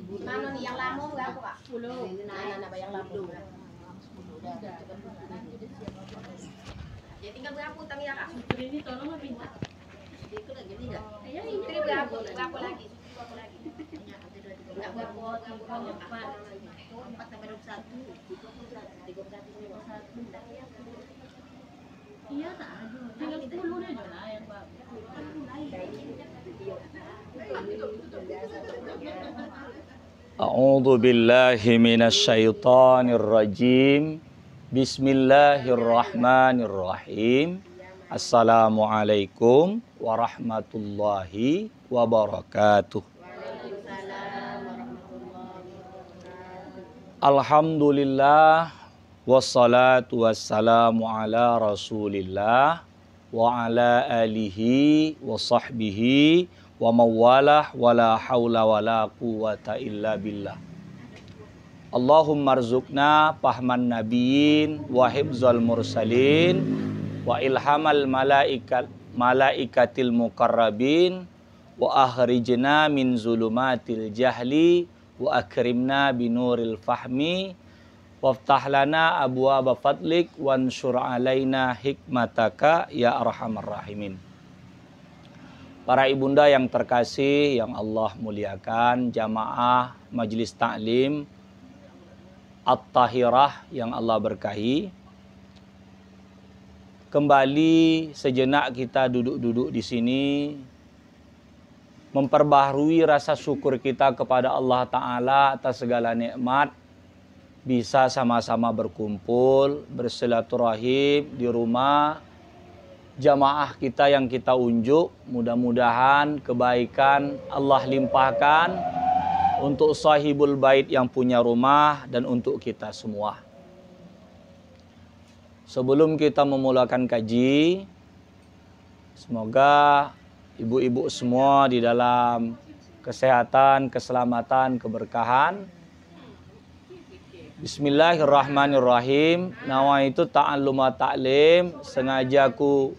Mana nih yang lama berapa Pak? 10. Nah, yang lama. Ya tinggal berapa utang ya Kak? Ini tolong minta. Itu lagi tidak? Ya ini Berapa lagi? Enggak berapa 4 sampai 21. 31. Iya tak ada. Tinggal 10 aja lah yang bagus. A'udzu billahi minasyaitonir rajim. Bismillahirrahmanirrahim. Assalamualaikum warahmatullahi wabarakatuh. Alhamdulillah wassalatu wassalamu ala Rasulillah wa ala alihi wa sahbihi wa mawalah wala haula wala quwata illa billah. Allahumma rzuqna fahman nabiyyin wa hifzal mursalin wa ilhamal malaikatil muqarrabin wa akhrijna min zulumatil jahli wa akrimna binuril fahmi waftah lana abwaaba fadlik wansur alaina hikmataka ya arhamar rahimin. Para ibunda yang terkasih yang Allah muliakan, jamaah majelis taklim At-Tahirah yang Allah berkahi, kembali sejenak kita duduk-duduk di sini memperbaharui rasa syukur kita kepada Allah Ta'ala atas segala nikmat, bisa sama-sama berkumpul, bersilaturahim di rumah jamaah kita yang kita unjuk. Mudah-mudahan kebaikan Allah limpahkan untuk sahibul bait yang punya rumah dan untuk kita semua. Sebelum kita memulakan kaji, semoga ibu-ibu semua di dalam kesehatan, keselamatan, keberkahan. Bismillahirrahmanirrahim. Nawaitu ta'alluma ta'lim, sengaja aku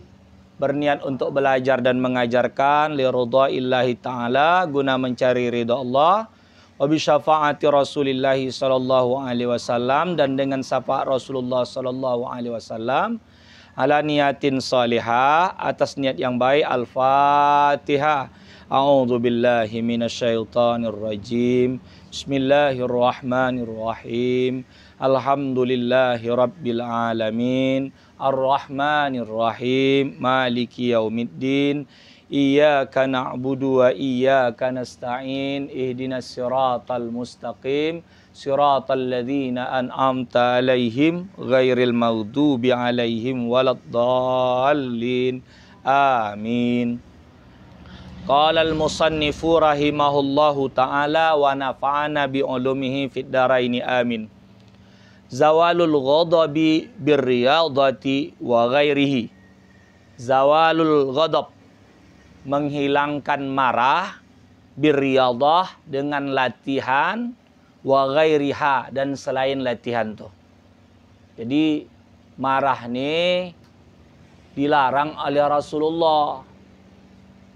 berniat untuk belajar dan mengajarkan li ridhaillahi ta'ala, guna mencari ridha Allah, wa bi syafaati Rasulillah sallallahu alaihi wasallam, dan dengan syafaat Rasulullah sallallahu alaihi wasallam, ala niyatin salihah, atas niat yang baik. Al-Fatihah. A'udzu billahi minasyaitonir rajim. Bismillahirrahmanirrahim. Alhamdulillahi rabbil alamin. Ar-Rahmanir Rahim. Maliki yaumiddin. Iyyaka na'budu wa iyyaka nasta'in. Ihdinas siratal mustaqim. Siratal ladzina an'amta alaihim ghairil maghdubi alaihim waladdallin. Amin. Qala al-musannifu rahimahullahu ta'ala wa nafa'ana bi ulumihi fid dharaini amin. Zawalul ghadabi birriyadati wa ghairihi. Zawalul ghadab, menghilangkan marah, birriyadah, dengan latihan, wa ghairiha, dan selain latihan tuh. Jadi marah nih dilarang oleh Rasulullah.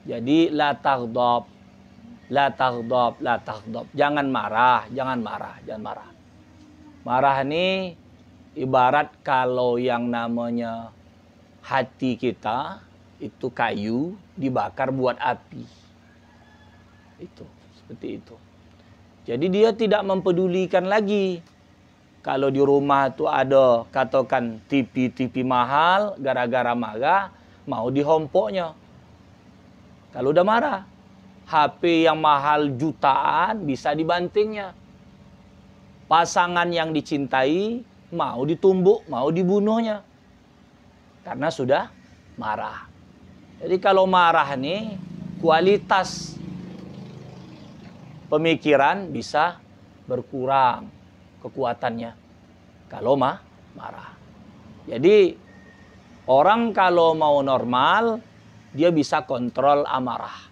Jadi la taghdab, la taghdab, la taghdab. Jangan marah, jangan marah, jangan marah. Marah nih ibarat kalau yang namanya hati kita itu kayu dibakar buat api. Itu, seperti itu. Jadi dia tidak mempedulikan lagi. Kalau di rumah tuh ada katakan TV mahal, gara-gara marah mau dihompoknya. Kalau udah marah, HP yang mahal jutaan bisa dibantingnya. Pasangan yang dicintai mau ditumbuk, mau dibunuhnya. Karena sudah marah. Jadi kalau marah nih, kualitas pemikiran bisa berkurang kekuatannya kalau marah. Jadi orang kalau mau normal, dia bisa kontrol amarah.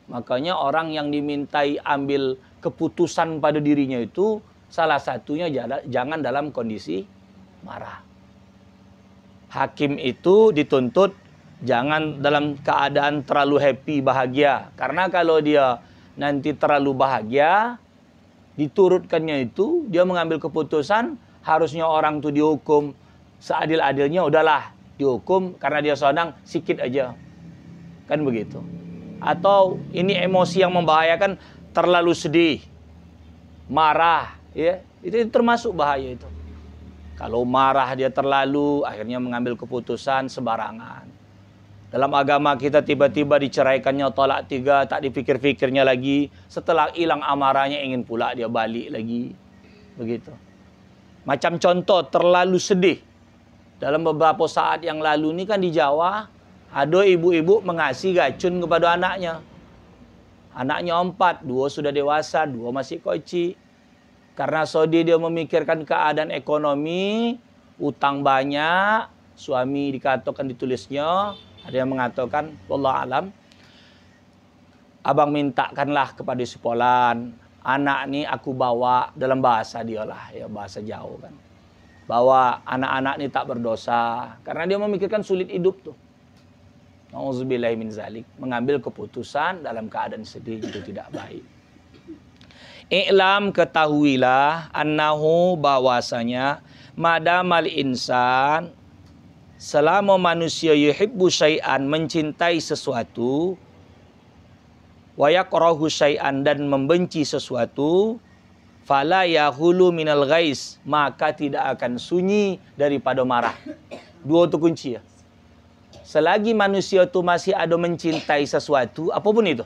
Makanya orang yang dimintai ambil keputusan pada dirinya itu salah satunya jangan dalam kondisi marah. Hakim itu dituntut jangan dalam keadaan terlalu happy, bahagia. Karena kalau dia nanti terlalu bahagia, diturutkannya itu, dia mengambil keputusan, harusnya orang tuh dihukum seadil-adilnya, udahlah dihukum karena dia senang, sikit aja. Kan begitu. Atau ini emosi yang membahayakan, terlalu sedih, marah, ya, itu termasuk bahaya itu. Kalau marah dia terlalu, akhirnya mengambil keputusan sembarangan. Dalam agama kita tiba-tiba diceraikannya talak 3, tak dipikir-pikirnya lagi. Setelah hilang amarahnya ingin pula dia balik lagi. Begitu. Macam contoh terlalu sedih. Dalam beberapa saat yang lalu ini kan di Jawa, ada ibu-ibu mengasih racun kepada anaknya. Anaknya 4, 2 sudah dewasa, 2 masih kecil. Karena Saudi dia memikirkan keadaan ekonomi, utang banyak, suami dikatakan ditulisnya, ada yang mengatakan, wallahu alam, abang mintakanlah kepada si Polan, anak ni aku bawa, dalam bahasa dia lah, ya bahasa jauh kan. Bahwa anak-anak ni tak berdosa, karena dia memikirkan sulit hidup tuh. Nauzubillahi min zalik, mengambil keputusan dalam keadaan sedih itu tidak baik. I'lam, ketahuilah, annahu, bahwasanya, madamal insan, selama manusia yuhibbu syai'an, mencintai sesuatu, wa yakrahu syai'an, dan membenci sesuatu, fala yahulu minal ghais, maka tidak akan sunyi daripada marah. 2 itu kunci ya. Selagi manusia itu masih ada mencintai sesuatu, apapun itu,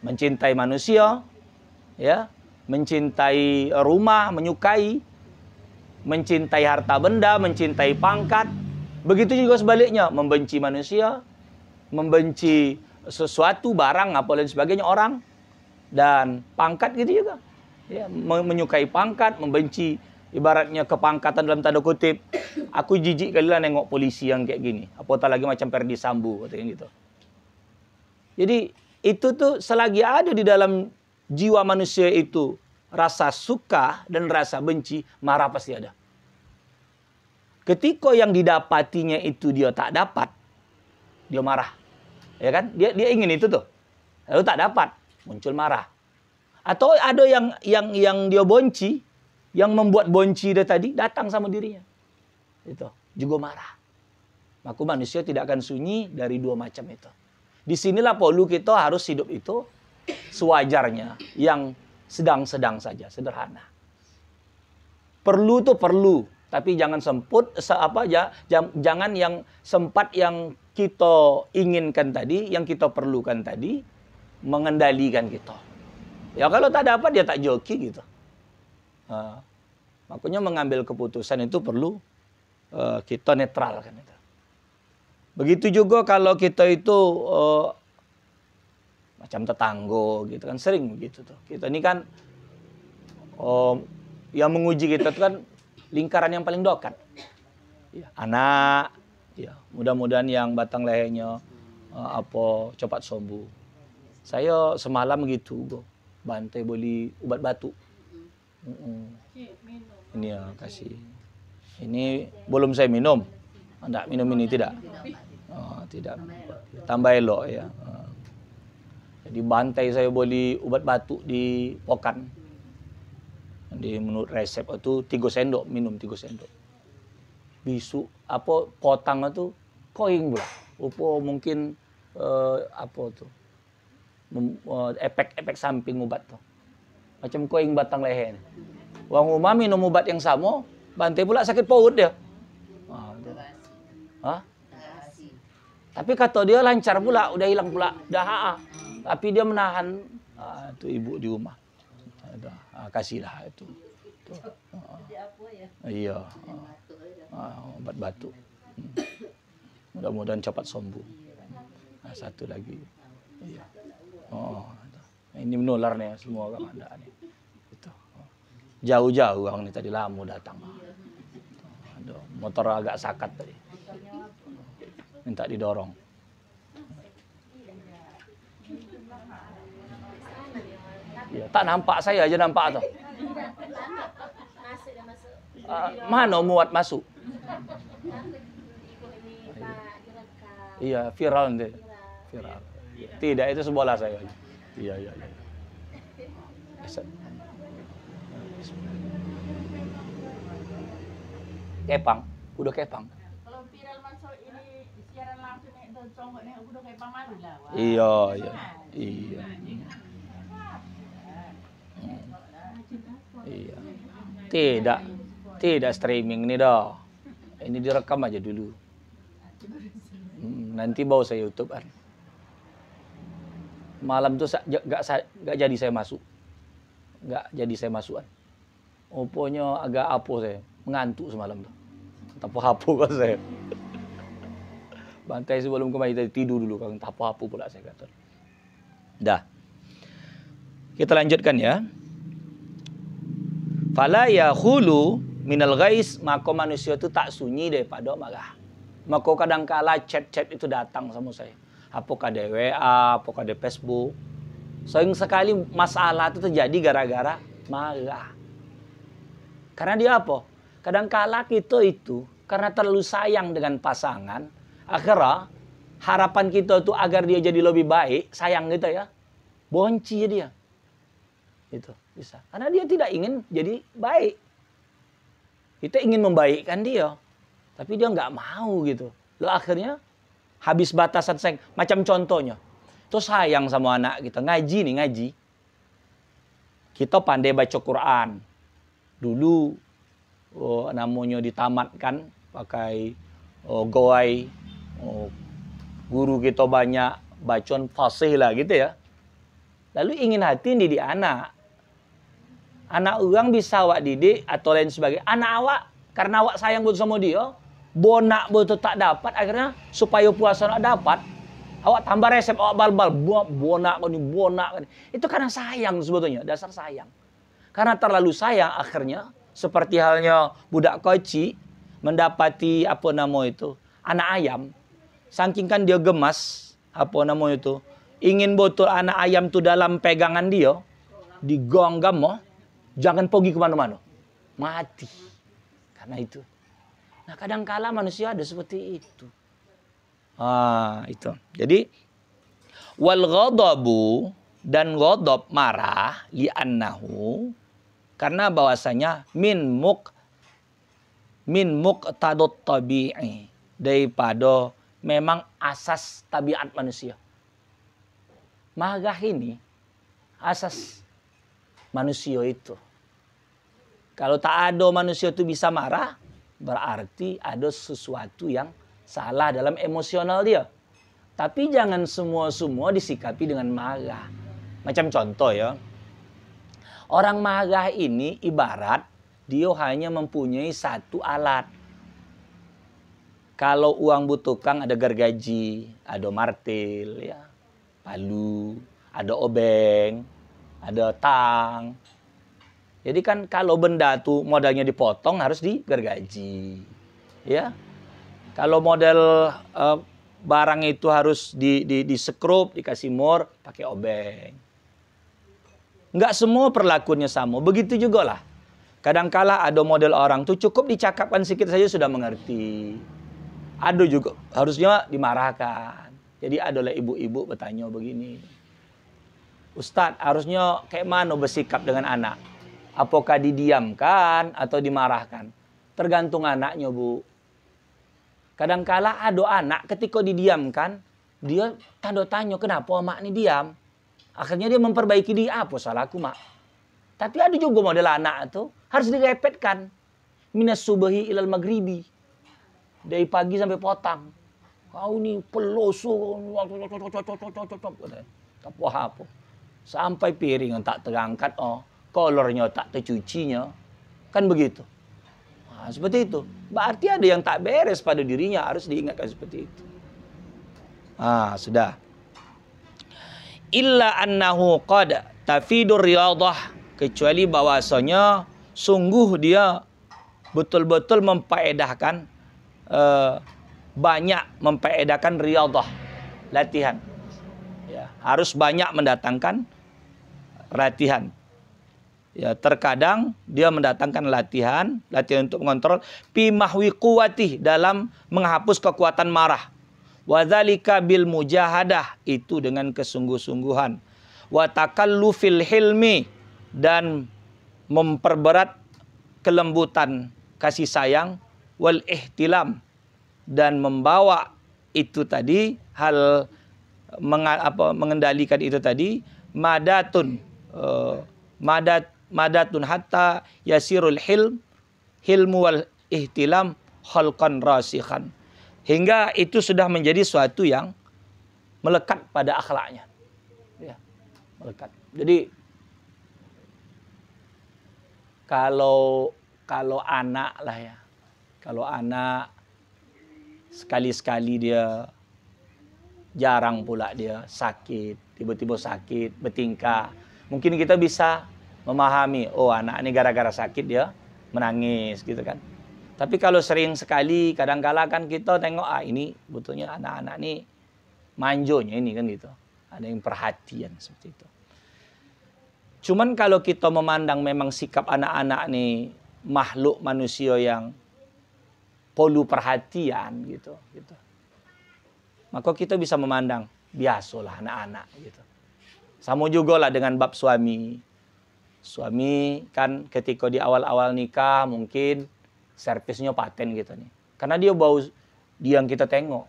mencintai manusia, ya, mencintai rumah, menyukai, mencintai harta benda, mencintai pangkat. Begitu juga sebaliknya, membenci manusia, membenci sesuatu, barang, apa lain sebagainya, orang, dan pangkat gitu juga. Ya, menyukai pangkat, membenci ibaratnya kepangkatan dalam tanda kutip. Aku jijik kali lah nengok polisi yang kayak gini. Apatah lagi macam Ferdi Sambo, katanya gitu. Jadi itu tuh selagi ada di dalam jiwa manusia itu rasa suka dan rasa benci, marah pasti ada. Ketika yang didapatinya itu dia tak dapat, dia marah. Ya kan? Dia ingin itu tuh. Lalu tak dapat, muncul marah. Atau ada yang dia bonci, yang membuat bonci dia tadi datang sama dirinya. Itu juga marah. Maka manusia tidak akan sunyi dari 2 macam itu. Disinilah perlu kita harus hidup itu sewajarnya, yang sedang-sedang saja, sederhana. Perlu tuh perlu, tapi jangan jangan yang sempat yang kita inginkan tadi, yang kita perlukan tadi, mengendalikan kita. Ya kalau tak dapat dia tak joki gitu. Makanya mengambil keputusan itu perlu kita netralkan itu. Begitu juga kalau kita itu macam tetangga gitu kan, sering begitu tuh. Kita ini kan yang menguji kita itu kan lingkaran yang paling dekat. Ya, anak, ya, mudah-mudahan yang batang lehernya cepat sembuh. Saya semalam gitu, bantai beli ubat batuk. Ini ya kasih. Ini belum saya minum. Anda minum ini tidak? Tidak. Tambah elok ya. Jadi bantai saya beli ubat batuk di Pokan. Di menurut resep itu 3 sendok, minum 3 sendok. Bisu potang itu koing pula. Mungkin efek sambing obat tuh. Macam koing batang leher. Wang rumah minum obat yang sama, bantai pula sakit perut dia. Tapi kata dia lancar pula, udah hilang pula, dah. Tapi dia menahan itu ibu di rumah. Kasihlah itu. Iya. Obat batuk. Mudah-mudahan cepat sembuh. Satu lagi. Iya. Ini menular nih semua orang anda nih. Itu. Jauh-jauh orang ini tadi lama datang. Aduh, motor agak sakat tadi. Minta didorong. Ya, tak nampak, saya aja nampak tuh. Mana muat masuk? Iya, viral nanti. Viral. Tidak, itu sebelah saya. Iya. Kepang, udah kepang. Kalau viral masuk ini siaran langsung nih itu congok nih udah kayak pamaru lah. Wah. Iya, iya. Iya. Iya. Tidak. Tidak streaming nih dah. Ini direkam aja dulu. Nanti bawa saya YouTube kan. Malam tuh gak jadi saya masuk. Gak jadi saya masuk kan. Pokoknya agak apa saya. Mengantuk semalam tuh. Tapu-hapu kan saya. Bantai sebelum kembali tadi tidur dulu kan. Tapu-hapu pula saya kata. Dah. Kita lanjutkan ya. Fala yakhulu minal ghais, maka manusia itu tak sunyi daripada marah. Maka kadangkala chat-chat itu datang sama saya. Apakah di WA, apakah di Facebook. Sering sekali masalah itu terjadi gara-gara marah. Karena dia apa? Kadangkala kita itu karena terlalu sayang dengan pasangan, akhirnya harapan kita itu agar dia jadi lebih baik, sayang gitu ya. Bonci dia. Itu bisa. Karena dia tidak ingin jadi baik. Kita ingin membaikkan dia. Tapi dia nggak mau gitu. Lo akhirnya habis batasan sayang. Macam contohnya. Itu sayang sama anak kita. Ngaji nih, ngaji. Kita pandai baca Quran. Dulu namanya ditamatkan pakai gawai. Guru kita banyak bacaan fasih lah gitu ya. Lalu ingin hati didik anak. Anak orang bisa awak didik atau lain sebagainya. Anak awak, karena awak sayang betul sama dia, bonak betul tak dapat, akhirnya supaya puasa nak dapat, awak tambah resep, awak bal-bal, bonak kau ni, bonak kau ni. Itu karena sayang sebetulnya, dasar sayang. Karena terlalu sayang, akhirnya, seperti halnya budak kecil, mendapati, apa nama itu, anak ayam. Saking kan dia gemas, apa nama itu, ingin betul anak ayam tu dalam pegangan dia, digonggam, jangan pergi kemana-mana. Mati. Karena itu. Nah kadangkala manusia ada seperti itu. Itu. Jadi wal ghadabu, dan ghadab marah li'annahu, karena bahwasanya min muqtadut tabi'i, daripada memang asas tabiat manusia. Marah ini asas manusia itu. Kalau tak ada manusia itu bisa marah, berarti ada sesuatu yang salah dalam emosional dia. Tapi jangan semua disikapi dengan marah. Macam contoh ya. Orang marah ini ibarat dia hanya mempunyai satu alat. Kalau uang butuhkan ada gergaji, ada martil, ya, palu, ada obeng, ada tang. Jadi kan kalau benda tuh modalnya dipotong harus digergaji. Ya. Kalau model barang itu harus disekrup, dikasih mur, pakai obeng. Enggak semua perlakuannya sama. Begitu juga lah. Kadangkala ada model orang tuh cukup dicakapkan sedikit saja sudah mengerti. Ada juga harusnya dimarahkan. Jadi adalah ibu-ibu bertanya begini. Ustadz, harusnya kayak mana bersikap dengan anak? Apakah didiamkan atau dimarahkan? Tergantung anaknya, Bu. Kadangkala ada anak ketika didiamkan, dia tanda tanya, kenapa mak ini diam? Akhirnya dia memperbaiki diri, apa salahku, Mak? Tapi ada juga model anak itu harus direpetkan. Minas subuhi ilal maghribi. Dari pagi sampai petang. Kau ini peloso. Apa-apa. Sampai piring yang tak terangkat, kolornya tak tercucinya. Kan begitu. Nah, seperti itu. Berarti ada yang tak beres pada dirinya. Harus diingatkan seperti itu. Sudah. Illa annahu qad tafidur riyadah. Kecuali bahwasanya sungguh dia betul-betul memfaedahkan, banyak memfaedahkan riyadah. Latihan. Ya, harus banyak mendatangkan latihan. Ya, terkadang dia mendatangkan latihan untuk mengontrol fi mahwi quwwati, dalam menghapus kekuatan marah. Wa dzalika bil mujahadah, itu dengan kesungguh-sungguhan. Wa takallufil hilmi, dan memperberat kelembutan kasih sayang, wal ihtilam, dan membawa itu tadi hal mengendalikan itu tadi, madatun madatun hatta yasirul hilmu wal ihtilam khalqan rasikhan, hingga itu sudah menjadi suatu yang melekat pada akhlaknya, ya, melekat. Jadi kalau anak lah ya, kalau anak sekali-sekali dia jarang pula dia sakit, tiba-tiba sakit, bertingkah. Mungkin kita bisa memahami, oh anak ini gara-gara sakit dia menangis gitu kan. Tapi kalau sering sekali, kadang-kala kan kita tengok, ini betulnya anak-anak ini manjonya ini kan gitu. Ada yang perhatian seperti itu. Cuman kalau kita memandang memang sikap anak-anak ini makhluk manusia yang perlu perhatian gitu. Maka kita bisa memandang biasalah anak-anak gitu. Sama juga lah dengan bab suami. Suami kan ketika di awal-awal nikah mungkin servisnya paten gitu nih. Karena dia yang kita tengok.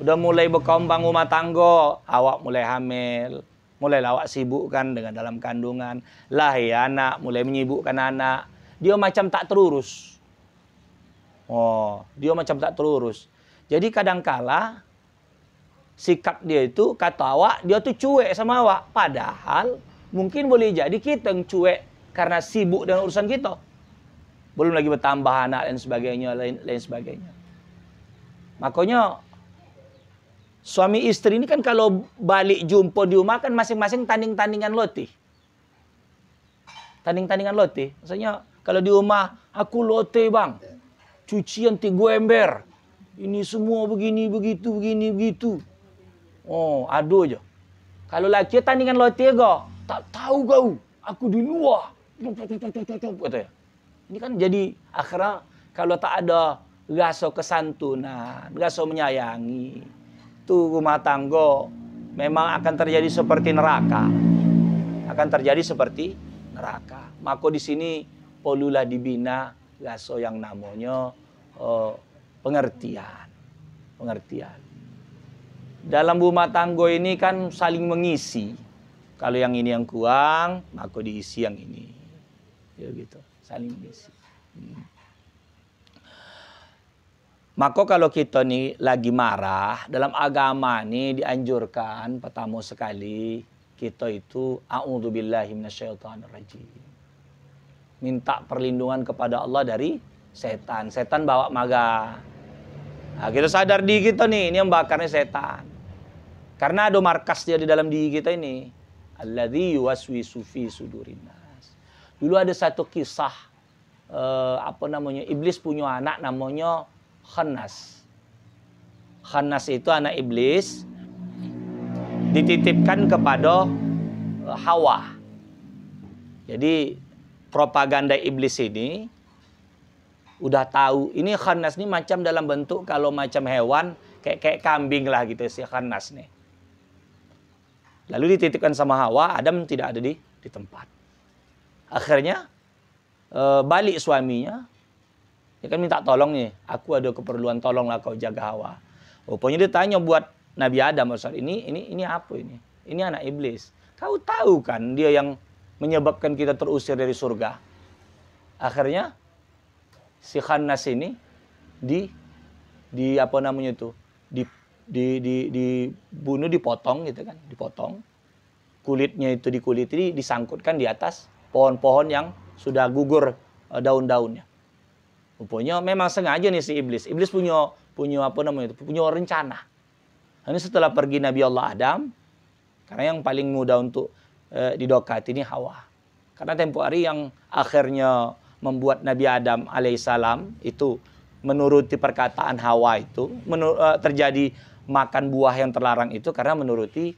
Udah mulai berkembang rumah tangga, awak mulai hamil, mulai awak sibuk kan dengan dalam kandungan, lahir anak, mulai menyibukkan anak. Dia macam tak terurus. Dia macam tak terurus. Jadi kadangkala sikap dia itu, kata awak, dia tuh cuek sama awak. Padahal mungkin boleh jadi kita yang cuek karena sibuk dengan urusan kita. Belum lagi bertambah anak dan sebagainya, lain sebagainya. Makanya suami istri ini kan kalau balik jumpa di rumah kan masing-masing tanding-tandingan lotih. Tanding-tandingan lotih. Maksudnya kalau di rumah, aku lotih bang. Cucian 3 ember. Ini semua begini, begitu, begini, begitu. Aduh aja. Kalau laki tandingan lotih kau, tak tahu kau. Aku di luar. Katanya. Ini kan jadi akhirnya kalau tak ada rasa kesantunan, rasa menyayangi, itu rumah tangga memang akan terjadi seperti neraka. Akan terjadi seperti neraka. Maka di sini perlulah dibina rasa yang namanya pengertian. Dalam rumah tangga ini kan saling mengisi. Kalau yang ini yang kurang, maka diisi yang ini. Ya gitu, saling mengisi. Maka kalau kita nih lagi marah, dalam agama nih dianjurkan pertama sekali kita itu a'udzubillahi minasyaitonirrajim. Minta perlindungan kepada Allah dari setan. Setan bawa marah. Nah, kita sadar diri kita nih, ini yang bakarnya setan. Karena ada markas dia di dalam diri kita ini. Alladzi yuwaswisu fi sudurin nas. Dulu ada satu kisah iblis punya anak namanya Khannas. Khannas itu anak iblis dititipkan kepada Hawa. Jadi propaganda iblis ini udah tahu ini Khannas ini macam dalam bentuk kalau macam hewan kayak kambing lah gitu si Khannas nih. Lalu dititipkan sama Hawa, Adam tidak ada di tempat. Akhirnya balik suaminya. Dia kan minta tolong nih, aku ada keperluan, tolonglah kau jaga Hawa. Rupanya dia tanya buat Nabi Adam, ini apa ini? Ini anak iblis. Kau tahu kan dia yang menyebabkan kita terusir dari surga. Akhirnya si Khannas ini dibunuh, dipotong gitu kan, dipotong. Kulitnya itu disangkutkan di atas pohon-pohon yang sudah gugur daun-daunnya. Rupanya memang sengaja nih si iblis. Iblis punya rencana. Ini setelah pergi Nabi Allah Adam, karena yang paling mudah untuk didekati ini Hawa. Karena tempo hari yang akhirnya membuat Nabi Adam alaihissalam itu menuruti perkataan Hawa itu, terjadi makan buah yang terlarang itu karena menuruti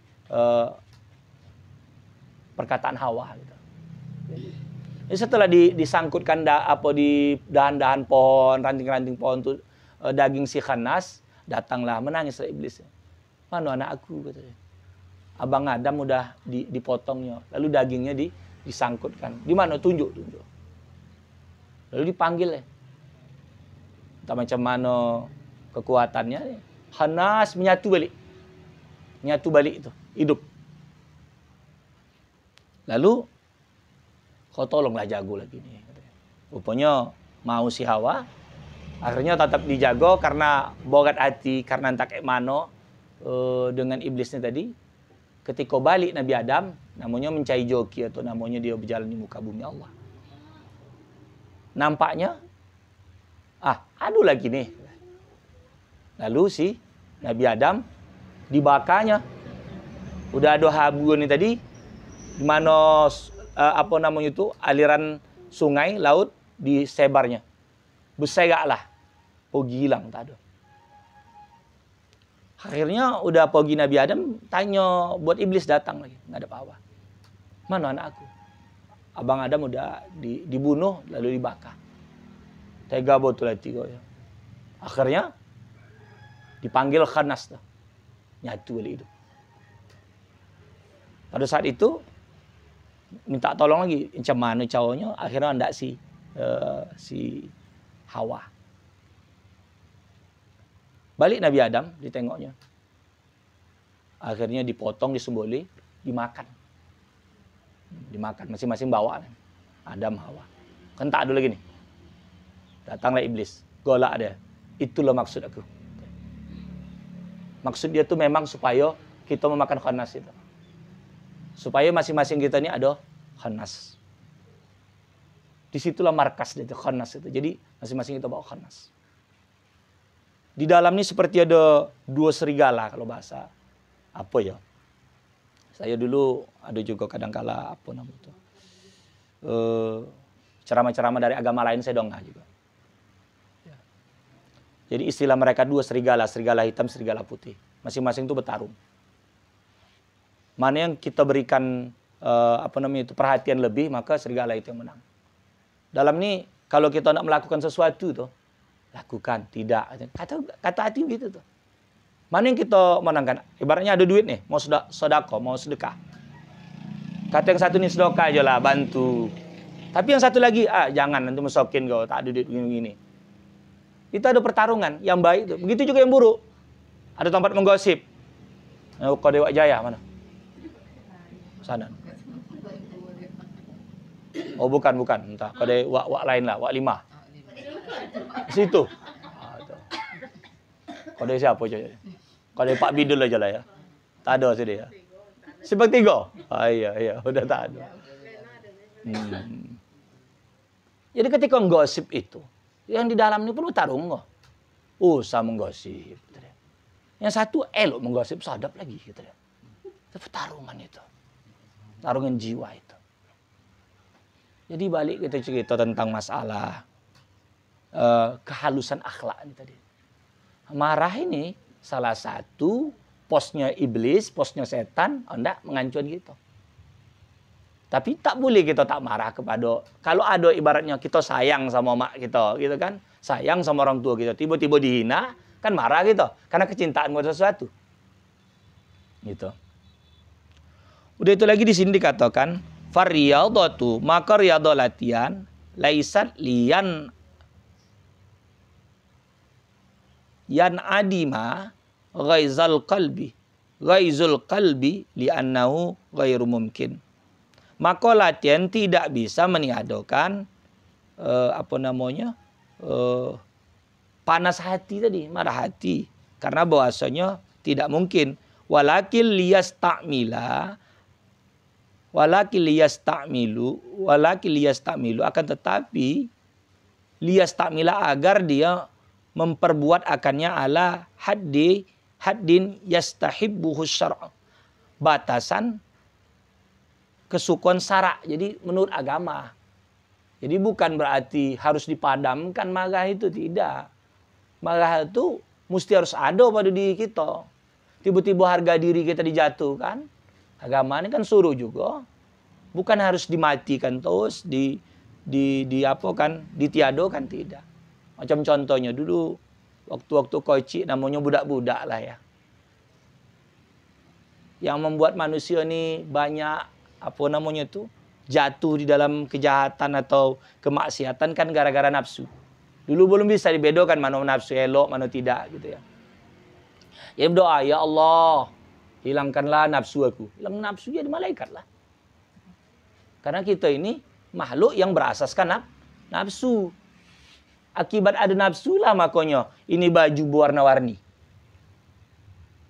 perkataan Hawa. Gitu. Jadi setelah disangkutkan di dahan-dahan pohon, ranting-ranting pohon itu daging si Khannas, datanglah menangislah iblis. Mana anak aku katanya. Abang Adam udah dipotongnya, lalu dagingnya disangkutkan. Di mana? Tunjuk. Lalu dipanggil ya. Entah macam mana kekuatannya. Khannas menyatu balik itu, hidup. Lalu kau tolonglah jago lagi nih. Rupanya mau si Hawa, akhirnya tetap dijago karena bogat hati, karena entah kayak mano dengan iblisnya tadi. Ketika balik Nabi Adam, namanya mencari joki atau namanya dia berjalan di muka bumi Allah. Nampaknya, aduh lagi nih. Lalu si Nabi Adam dibakarnya. Udah ada habu nih tadi, di mana aliran sungai, laut disebarnya. Bersegaklah. Pergi hilang, tak ada. Akhirnya udah pergi Nabi Adam, tanya buat iblis datang lagi. Nggak ada apa-apa. Mana anak aku? Abang Adam udah dibunuh, lalu dibakar. Tega betul hati kau ya. Akhirnya dipanggil Khannas tuh. Nyatu balik hidup. Pada saat itu minta tolong lagi, macam mana caranya? Akhirnya hendak si Hawa. Balik Nabi Adam, ditengoknya. Akhirnya dipotong, disembelih, dimakan. Masing-masing bawa. Adam, Hawa. Kan tak ada lagi nih. Datanglah iblis. Golak dia. Itulah maksud aku. Maksud dia tuh memang supaya kita memakan khannas itu. Supaya masing-masing kita ini ada khannas. Disitulah markas dia, khannas itu. Jadi masing-masing kita bawa khannas. Di dalam ini seperti ada 2 serigala kalau bahasa. Apa ya? Saya dulu ada juga kadang-kala apa namanya itu. Ceramah-ceramah dari agama lain saya dongah juga. Ya. Jadi istilah mereka 2 serigala, serigala hitam, serigala putih. Masing-masing itu bertarung. Mana yang kita berikan perhatian lebih, maka serigala itu yang menang. Dalam ini kalau kita nak melakukan sesuatu tuh, lakukan, tidak. Kata hati gitu tuh. Mana yang kita menangkan? Ibaratnya ada duit nih, mau sedekah, mau sedekah. Kata yang satu nih sedekah aja lah, bantu. Tapi yang satu lagi, jangan nanti mesokin kau, tak ada duit gini-gini. Itu ada pertarungan yang baik tuh. Begitu juga yang buruk. Ada tempat menggosip. Kau Dewa Jaya mana? Sana. Oh bukan. Entah. Kau ada wak lain lah, wak 5. Situ. Kau ada siapa je? Kau ada Pak Bidul aja lah ya. Tak ada sih dia. Seperti 3. Iya, udah tak ada. Jadi ketika menggosip itu, yang di dalam ini perlu tarung kok. Usah menggosip. Yang satu elok menggosip, sadap lagi gitu ya. Itu pertarungan itu. Tarungan jiwa itu. Jadi balik kita cerita tentang masalah kehalusan akhlak ini tadi. Marah ini salah satu posnya iblis, posnya setan, hendak mengancam gitu. Tapi tak boleh kita tak marah kepada, kalau ada ibaratnya kita sayang sama mak kita, gitu kan, sayang sama orang tua kita, tiba-tiba dihina, kan marah gitu, karena kecintaan buat sesuatu. Gitu. Udah itu lagi di sini dikatakan, fariyadatu, maka riyadhah latihan, laisat liyan adima ghaizul qalbi li'annahu ghairu mumkin. Maka latihan tidak bisa meniadakan panas hati tadi, marah hati, karena bahwasanya tidak mungkin. Walakin liyasta'milu akan tetapi liyasta'mila agar dia memperbuat akannya ala haddin yastahibbuhu syara', batasan kesukuan syarak, jadi menurut agama. Jadi bukan berarti harus dipadamkan marah itu, tidak. Marah itu mesti harus ada pada diri kita. Tiba-tiba harga diri kita dijatuhkan, agama ini kan suruh juga. Bukan harus dimatikan terus, ditiadakan, tidak. Macam contohnya dulu, waktu-waktu kocik namanya budak-budak lah ya. Yang membuat manusia ini banyak jatuh di dalam kejahatan atau kemaksiatan kan gara-gara nafsu. Dulu belum bisa dibedakan mana nafsu elok, mana tidak gitu ya. Ya berdoa, ya Allah, hilangkanlah nafsu aku. Hilang nafsu jadi malaikat lah. Karena kita ini makhluk yang berasaskan nafsu. Akibat ada nafsu lah makanya ini baju berwarna-warni.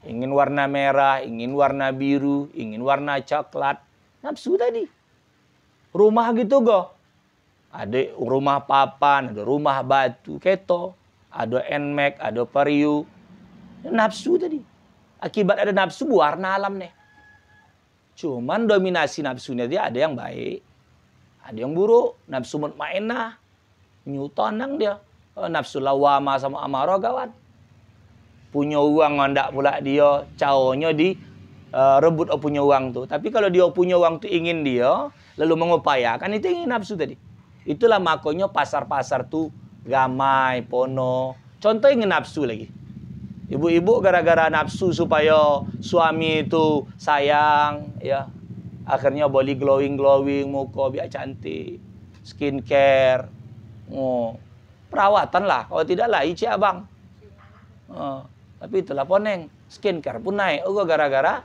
Ingin warna merah, ingin warna biru, ingin warna coklat. Nafsu tadi. Rumah gitu go. Ada rumah papan, ada rumah batu, keto. Ada enmek, ada periuk. Nafsu tadi. Akibat ada nafsu warna alam nih. Cuman dominasi nafsunya dia ada yang baik. Ada yang buruk. Nafsu mutmainnah. Nyutonang dia. Nafsu lawama sama amarah gawat. Punya uang ndak pula dia. Caonya di rebut punya uang tuh. Tapi kalau dia punya uang tuh ingin dia. Lalu mengupayakan itu ingin nafsu tadi. Itulah makanya pasar-pasar tuh gamai, pono. Contoh ingin nafsu lagi. Ibu-ibu gara-gara nafsu supaya suami itu sayang, ya. Akhirnya body glowing muka biar cantik, skincare, perawatan lah. Kalau tidak lah, ici abang. Tapi itulah poneng, skincare pun naik. Oh gara-gara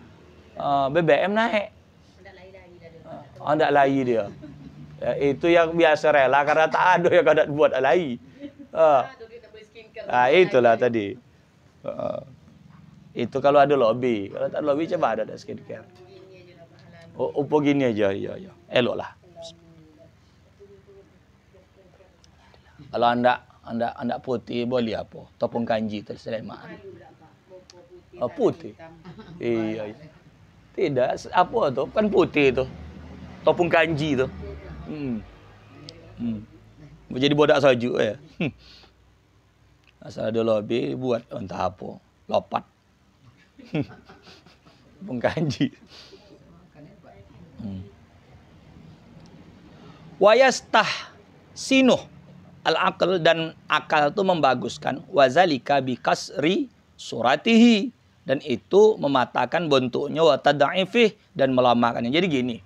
BBM naik. Ndak lagi dia. Ya, itu yang biasa rela karena tak ada yang kada buat lagi. Itulah tadi. Itu kalau ada lobby. Kalau tak lobby coba ada skincare. Upo gini aja, ya. Elok lah. Kalau anda putih boleh apa? Topung kanji tu Sulaiman. Putih. Iya. Tidak, apa tu? Kan putih tu. Topung kanji tu. Jadi bodak sajuk ya. Asal ada lobby buat entah apa, lopat. Pengkanji. Wayastah sinuh al-aql dan akal itu membaguskan wazalika bi kasri suratihi dan itu mematahkan bentuknya wa tad'ifih dan melemahkannya. Jadi gini.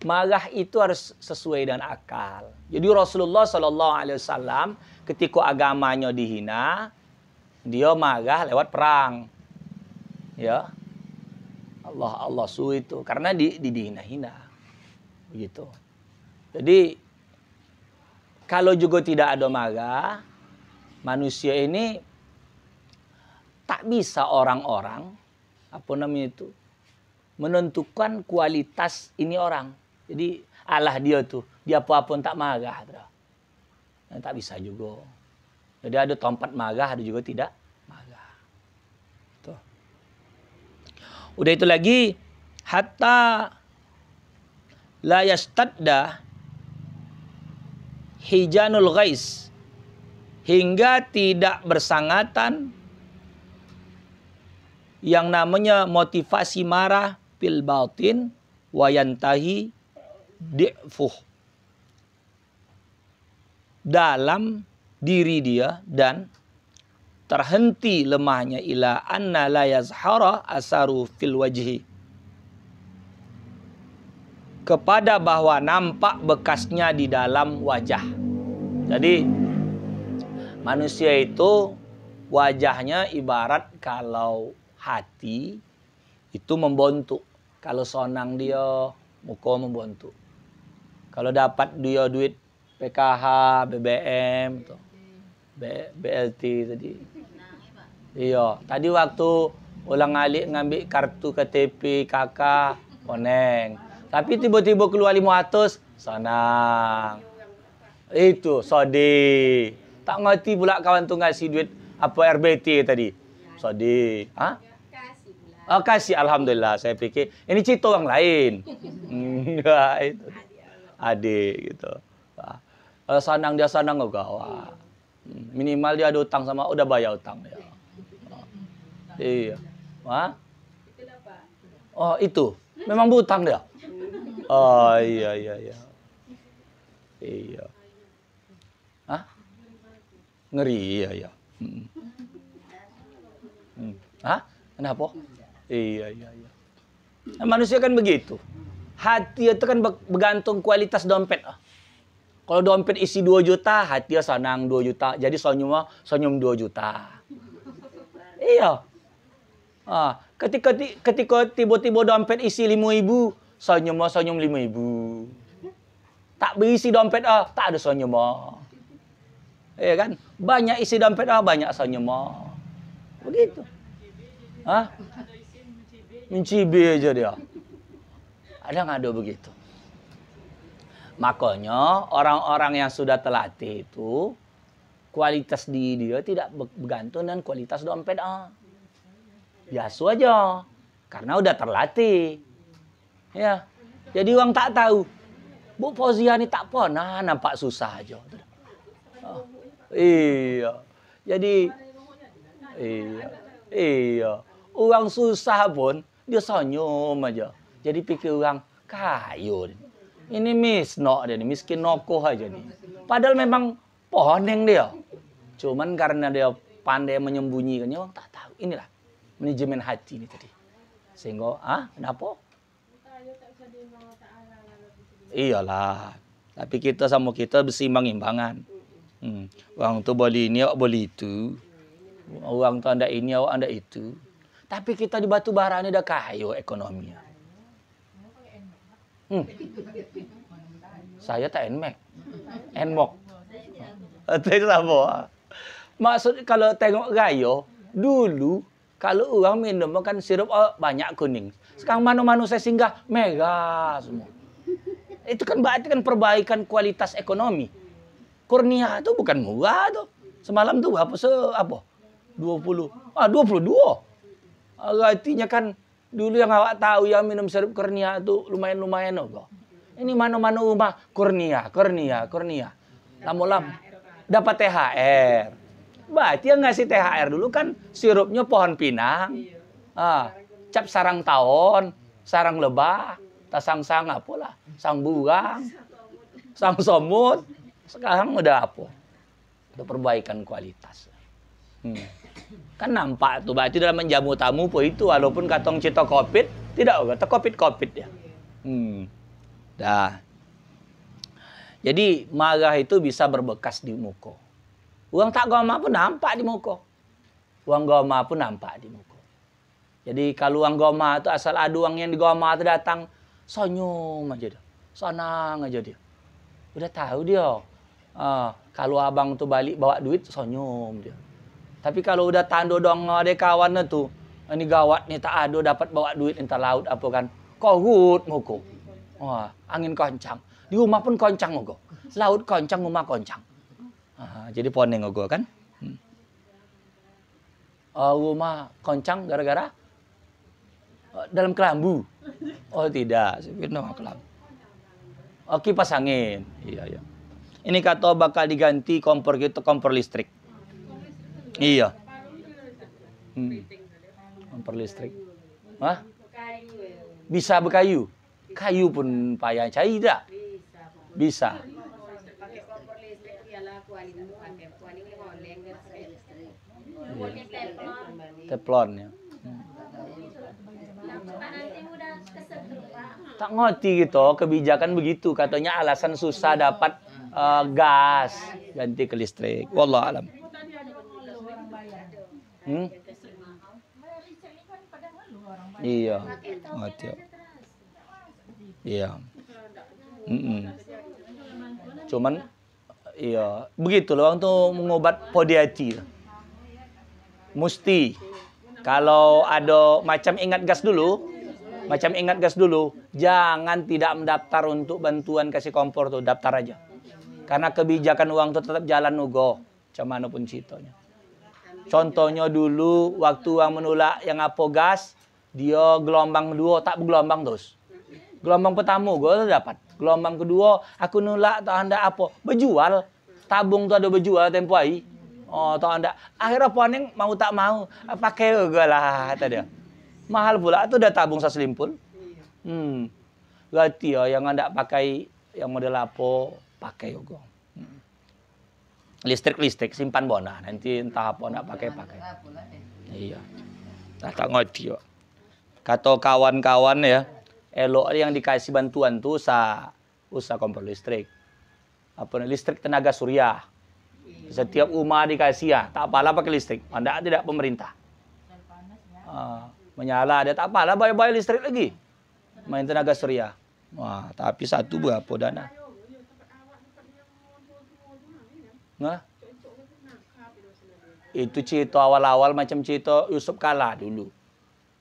Marah itu harus sesuai dengan akal. Jadi Rasulullah SAW ketika agamanya dihina, dia marah lewat perang. Ya. Allah su itu karena dihina-hina. Begitu. Jadi kalau juga tidak ada marah, manusia ini tak bisa orang-orang apa namanya itu menentukan kualitas ini orang. Jadi Allah dia tuh, dia apa-apa tak marah. Tak bisa juga. Jadi ada tempat marah, ada juga tidak marah. Tuh. Udah itu lagi, hatta la yastadda hijanul ghais. Hingga tidak bersangatan yang namanya motivasi marah fil batin wa yantahi di'fuh dalam diri dia dan terhenti lemahnya ila anna la yazhara asaru fil wajhi kepada bahwa nampak bekasnya di dalam wajah. Jadi manusia itu wajahnya ibarat kalau hati itu membontuk. Kalau sonang dia muka membontuk. Kalau dapat dia duit PKH, BBM, BLT tadi. Iya, tadi waktu ulang alik ngambil kartu KTP kakak, koneng. Tapi tiba-tiba keluar 500, senang. Itu, sodi. Tak ngerti pula kawan tu ngasih duit apa RBT tadi. Sodi. Hah? Oh, kasih, alhamdulillah. Saya pikir ini cerita orang lain. Enggak itu. Adik gitu. Kalau sanang dia sanang juga. Minimal dia ada utang sama udah bayar utang ya. Iya. Wah? Oh, itu. Memang berutang dia. Oh, iya. Iya. Hah? Ngeri, iya. Hah? Kenapa? Iya. Manusia kan begitu. Hati itu kan bergantung kualitas dompet. Kalau dompet isi 2 juta, hati senang 2 juta. Jadi senyum 2 juta. Iya. Ketika tiba-tiba dompet isi 5.000, senyum 5.000. Tak berisi dompet tak ada senyum. Iya kan? Banyak isi dompet banyak senyum. Begitu. Mencibir aja dia. Ada nggak ada begitu? Makanya orang-orang yang sudah terlatih itu kualitas dia tidak bergantung dengan kualitas dompet. Biasa aja. Karena udah terlatih. Ya. Jadi orang tak tahu. Bu Fauzia ini tak pernah nampak susah aja. Iya. Jadi iya. Orang susah pun dia senyum aja. Jadi pikir orang kayu. Ini misnok dia, miskin nokoh aja nih. Padahal memang poneng dia. Cuman karena dia pandai menyembunyikannya, orang tak tahu. Inilah manajemen hati ini tadi. Sehingga, kenapa? Iyalah. Tapi kita sama kita bersimbang-imbangan. Orang tu boleh ini, awak boleh itu. Orang tu anda ini, awak anda itu. Tapi kita di batu bara ini dah kaya ekonominya. Saya tak Nmok. Itu apa? Maksud kalau tengok gaya, dulu kalau orang minum kan sirup banyak kuning. Sekarang mana-mana saya singgah merah semua. Itu kan berarti kan perbaikan kualitas ekonomi. Kurnia itu bukan murah tuh. Semalam tuh apa 20. 22. Artinya kan dulu yang awak tahu yang minum sirup kurnia itu lumayan kok. Ini mana-mana rumah kurnia. Lama-lama dapat THR. Berarti yang ngasih THR dulu kan sirupnya pohon pinang. Cap sarang tawon, sarang lebah, tasang-sang apalah, sang burang, sang somut. Sekarang udah apa? Udah perbaikan kualitas. Kan nampak tuh, berarti dalam menjamu tamu pun itu, walaupun katong cita covid, tidak kata covid ya. Dah. Jadi marah itu bisa berbekas di muka. Orang tak gama pun nampak di muka. Orang gama pun nampak di muka. Jadi kalau orang gama itu asal ada orang yang di gama itu datang, senyum aja dia. Senang aja dia. Udah tahu dia. Kalau abang tuh balik bawa duit, senyum dia. Tapi kalau udah tando dong ada kawannya tuh, ini gawat nih tak ada dapat bawa duit entar laut apa kan, korut muka. Wah, angin koncang. Di rumah pun koncang muka. Laut koncang, rumah koncang. Jadi poneng muka kan. Rumah koncang gara-gara dalam kelambu. Oh tidak, sebenarnya kelambu. Kipas angin. Iya. Ini kata bakal diganti kompor gitu, kompor listrik. Iya. Kompor listrik. Bisa berkayu. Kayu pun payah cari tak? Bisa. Pakai kompor listrik ialah kualitas pakai kualitas oleng dan listrik. Teflon ya. Tak ngerti gitu, kebijakan begitu. Katanya alasan susah dapat gas, ganti ke listrik. Wallah alam. Iya. Ngerti. Iya. Cuman iya, begitu loh untuk mengobat podiatri. Mesti kalau ada macam ingat gas dulu, jangan tidak mendaftar untuk bantuan kasih kompor tuh, daftar aja. Karena kebijakan uang itu tetap jalan ugo, macam mana pun citonya. Contohnya dulu waktu uang menolak yang apa gas, dia gelombang kedua tak bergelombang terus. Gelombang pertama gue dapat. Gelombang kedua aku nolak tak anda apa. Berjual. Tabung tu ada berjual tempo hari. Oh tak anda. Akhirnya poneng mau tak mau. Pakai juga lah kata dia. Mahal pula tu dah tabung saselimpul. Berarti yang anda pakai yang model apa pakai juga. Listrik simpan bona. Nanti entah apa nak pakai. Iya. Tak ngerti yo. Kata kawan-kawan ya. elok yang dikasih bantuan tuh usaha kompor listrik. Listrik tenaga surya. Setiap rumah dikasih ya, tak apalah pakai listrik. Anda tidak pemerintah. Menyala dia tak apalah bayar listrik lagi. Main tenaga surya. Wah, tapi satu berapa dana? Nah, itu cerita awal-awal macam cerita Yusuf Kala dulu.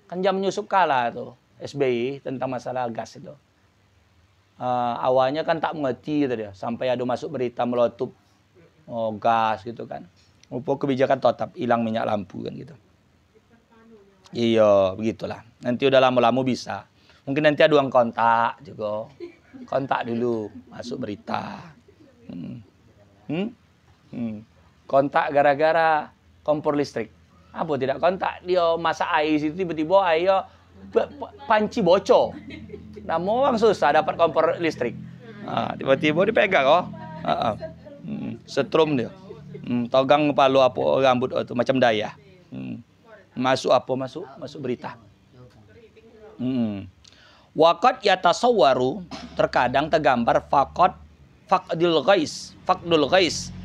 Kan zaman Yusuf Kala tuh, SBY tentang masalah gas itu. Awalnya kan tak mengerti gitu dia, sampai ada masuk berita meletup gas gitu kan. Rupa kebijakan tetap hilang minyak lampu kan gitu. Iya, begitulah. Nanti udah lama-lama bisa. Mungkin nanti ada uang kontak juga. Kontak dulu masuk berita. Kontak gara-gara kompor listrik. Apa tidak kontak? Dia masak air situ tiba-tiba air panci bocor. Nah, orang susah dapat kompor listrik. Tiba-tiba dipegang oh. Setrum dia. Togang palu apa rambut itu macam daya. Masuk berita. Waqad yatasawwaru, terkadang tergambar faqdul ghais,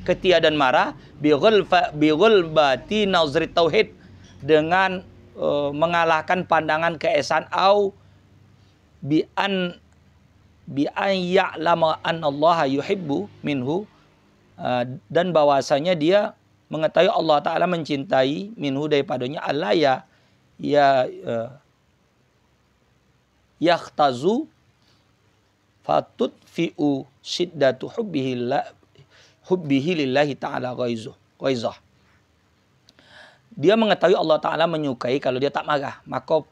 ketiadaan marah bighulbati nazri tauhid, dengan mengalahkan pandangan keesaan au bi an ya'lama annallaha yuhibbu minhu, dan bahwasanya dia mengetahui Allah Ta'ala mencintai minhu daripadanya, Allah yakhtazu fatutfi'u syiddatu hubbihi lillahi ta'ala ghaizah. Dia mengetahui Allah Ta'ala menyukai kalau dia tak marah, maka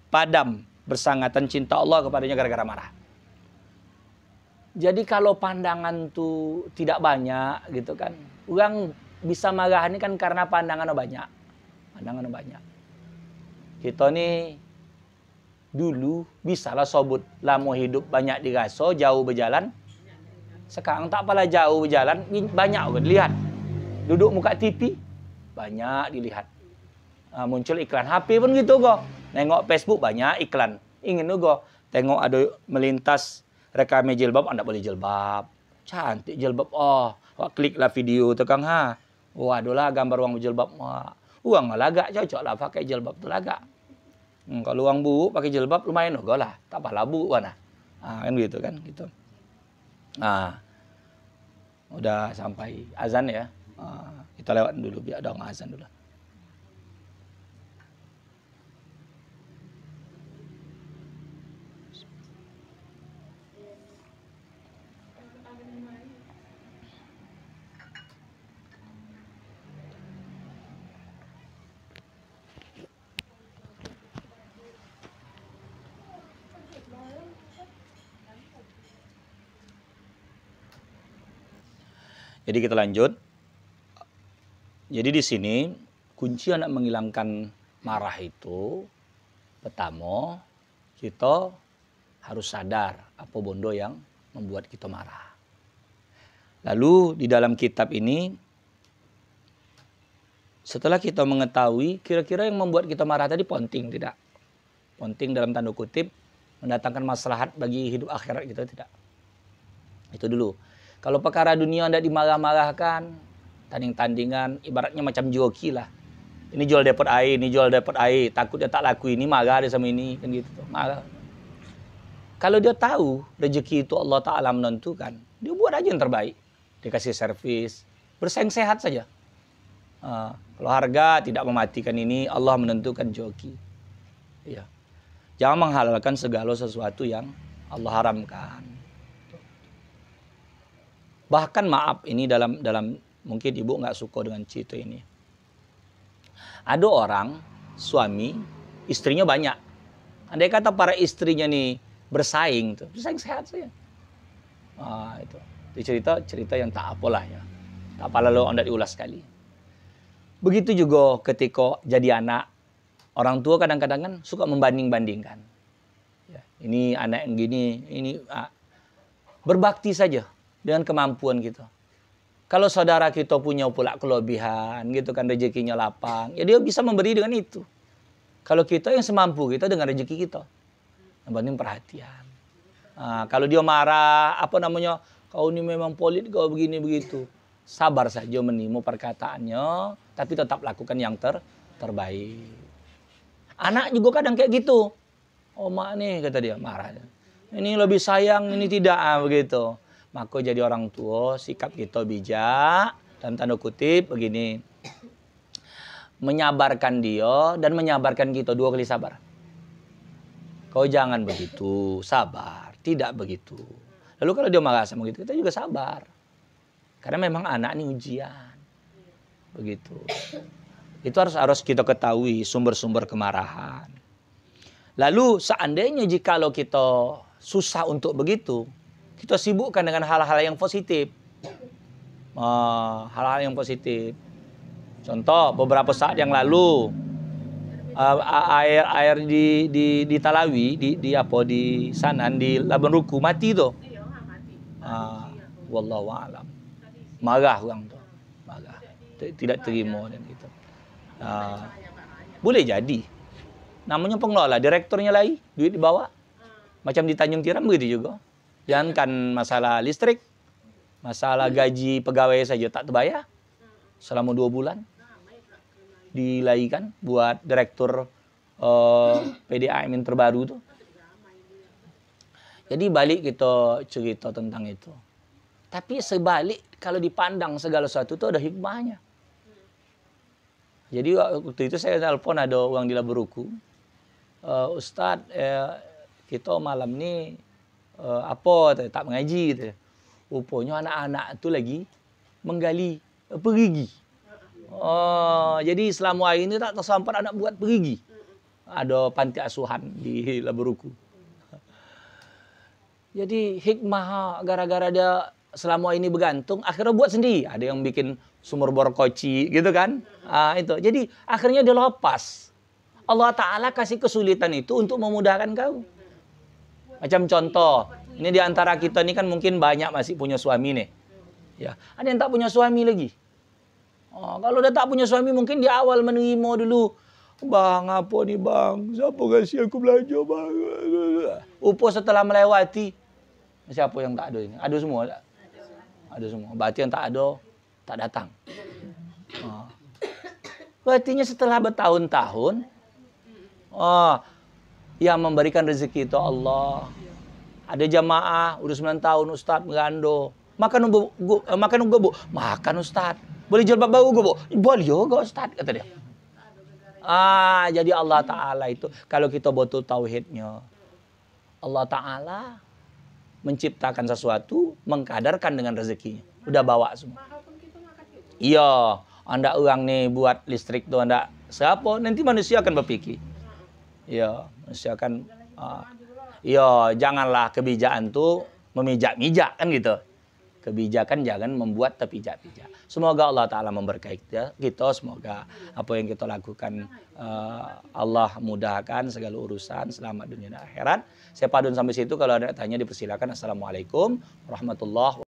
padam bersangatan cinta Allah kepadanya gara-gara marah. Jadi kalau pandangan tuh tidak banyak gitu kan, orang bisa marah ini kan karena pandangannya banyak. Kita nih dulu bisalah sobut lama hidup banyak diraso, jauh berjalan. Sekarang tak apalah jauh berjalan, banyak orang dilihat. Duduk muka TV, banyak dilihat. Muncul iklan HP pun gitu kok. Nengok Facebook banyak iklan. Ingin juga tengok ada melintas rekam jilbab, anda boleh jilbab. Cantik jilbab. Oh, kliklah video tekan waduh lah gambar uang jilbab. Uang lagak cocok lah pakai jilbab tu lagak. Kalau uang buruk pakai jilbab lumayan juga lah. Tak apalah buruk mana. Kan gitu kan gitu. Udah sampai azan ya. Kita lewat dulu biar ada azan dulu. Jadi kita lanjut. Jadi di sini kunci anak menghilangkan marah itu, pertama kita harus sadar apa bondo yang membuat kita marah. Lalu di dalam kitab ini, setelah kita mengetahui kira-kira yang membuat kita marah tadi penting tidak? Penting dalam tanda kutip mendatangkan maslahat bagi hidup akhirat kita tidak? Itu dulu. Kalau perkara dunia tidak dimarah-marahkan, tanding-tandingan, ibaratnya macam joki lah. Ini jual dapat air, ini jual dapat air. Takut dia tak laku ini, marah dia sama ini. Kan gitu. Marah. Kalau dia tahu rezeki itu Allah Ta'ala menentukan, dia buat aja yang terbaik. Dia kasih servis, bersaing sehat saja. Kalau harga tidak mematikan ini, Allah menentukan joki. Ya. Jangan menghalalkan segala sesuatu yang Allah haramkan. Bahkan maaf ini dalam mungkin ibu nggak suka dengan cerita ini. Ada orang suami istrinya banyak. Andai kata para istrinya nih bersaing sehat saja. Itu cerita yang tak apalah ya. Tak apalah lo anda diulas sekali. Begitu juga ketika jadi anak, orang tua kadang-kadang kan suka membanding-bandingkan. Ya, ini anak yang gini, ini berbakti saja dengan kemampuan kita. Kalau saudara kita punya pula kelebihan, gitu kan rezekinya lapang, ya dia bisa memberi dengan itu. Kalau kita yang semampu kita dengan rezeki kita. Yang penting perhatian. Kalau dia marah, apa namanya, kau ini memang pelit, kau begini begitu. Sabar saja menimu perkataannya, tapi tetap lakukan yang terbaik. Anak juga kadang kayak gitu. Oh mak nih, kata dia, marah. Ini lebih sayang, ini tidak, begitu. Maka jadi orang tua, sikap kita bijak, dan tanda kutip begini. Menyabarkan dia dan menyabarkan kita, 2 kali sabar. Kau jangan begitu, sabar. Tidak begitu. Lalu kalau dia marah sama kita juga sabar. Karena memang anak ini ujian. Begitu. Itu harus kita ketahui sumber-sumber kemarahan. Lalu seandainya jikalau kita susah untuk begitu, kita sibukkan dengan hal-hal yang positif. Hal-hal yang positif. Contoh, beberapa saat yang lalu air di Talawi di Sanan di Laban Ruku mati tuh. Wallahu a'lam. Marah orang tuh. Marah. Tidak terima dan gitu. Boleh jadi. Namanya pengelola, direkturnya lagi, duit dibawa. Macam di Tanjung Tiram begitu juga. Jangan kan masalah listrik, masalah gaji pegawai saja tak terbayar selama 2 bulan. Dilaikan buat direktur PDAM yang terbaru tuh. Jadi balik kita cerita tentang itu. Tapi sebalik kalau dipandang segala sesuatu itu ada hikmahnya. Jadi waktu itu saya telepon ada orang di Laberuku. Ustadz, kita malam ini tak mengaji gitu. Rupanya anak-anak itu lagi menggali perigi. Jadi selama hari ini tak tersampai anak buat perigi. Ada panti asuhan di Laberuku. Jadi hikmah gara-gara dia selama ini bergantung, akhirnya buat sendiri. Ada yang bikin sumur bor koci gitu kan. Itu. Jadi akhirnya dia lepas. Allah Ta'ala kasih kesulitan itu untuk memudahkan kau. Macam contoh, ini di antara kita ini kan mungkin banyak masih punya suami nih. Ya, ada yang tak punya suami lagi. Kalau udah tak punya suami mungkin di awal menerima dulu. Bang, apa nih bang? Siapa kasih aku belanja bang? Upo setelah melewati. Siapa yang tak ada ini? Ada semua tak? Ada semua. Berarti yang tak ada, tak datang. Berartinya setelah bertahun-tahun, yang memberikan rezeki itu Allah. Ada jamaah, udah 9 tahun Ustadz merando. Makan bu, makan Ustadz. Boleh jual bab baru bu? Boleh juga Ustadz, kata dia. Jadi Allah Ta'ala itu, kalau kita betul tauhidnya, Allah Ta'ala menciptakan sesuatu, mengkadarkan dengan rezekinya. Udah bawa semua. Iya, anda orang nih buat listrik tuh, anda siapa? Nanti manusia akan berpikir. Iya, manusia akan, iya, janganlah kebijakan tuh memijak-mijak kan gitu. Kebijakan jangan membuat terpijak-pijak. Semoga Allah Ta'ala memberkahi kita. Semoga apa yang kita lakukan Allah mudahkan segala urusan. Selamat dunia dan akhirat. Saya padun sampai situ. Kalau ada tanya dipersilakan. Assalamualaikum warahmatullahi wabarakatuh.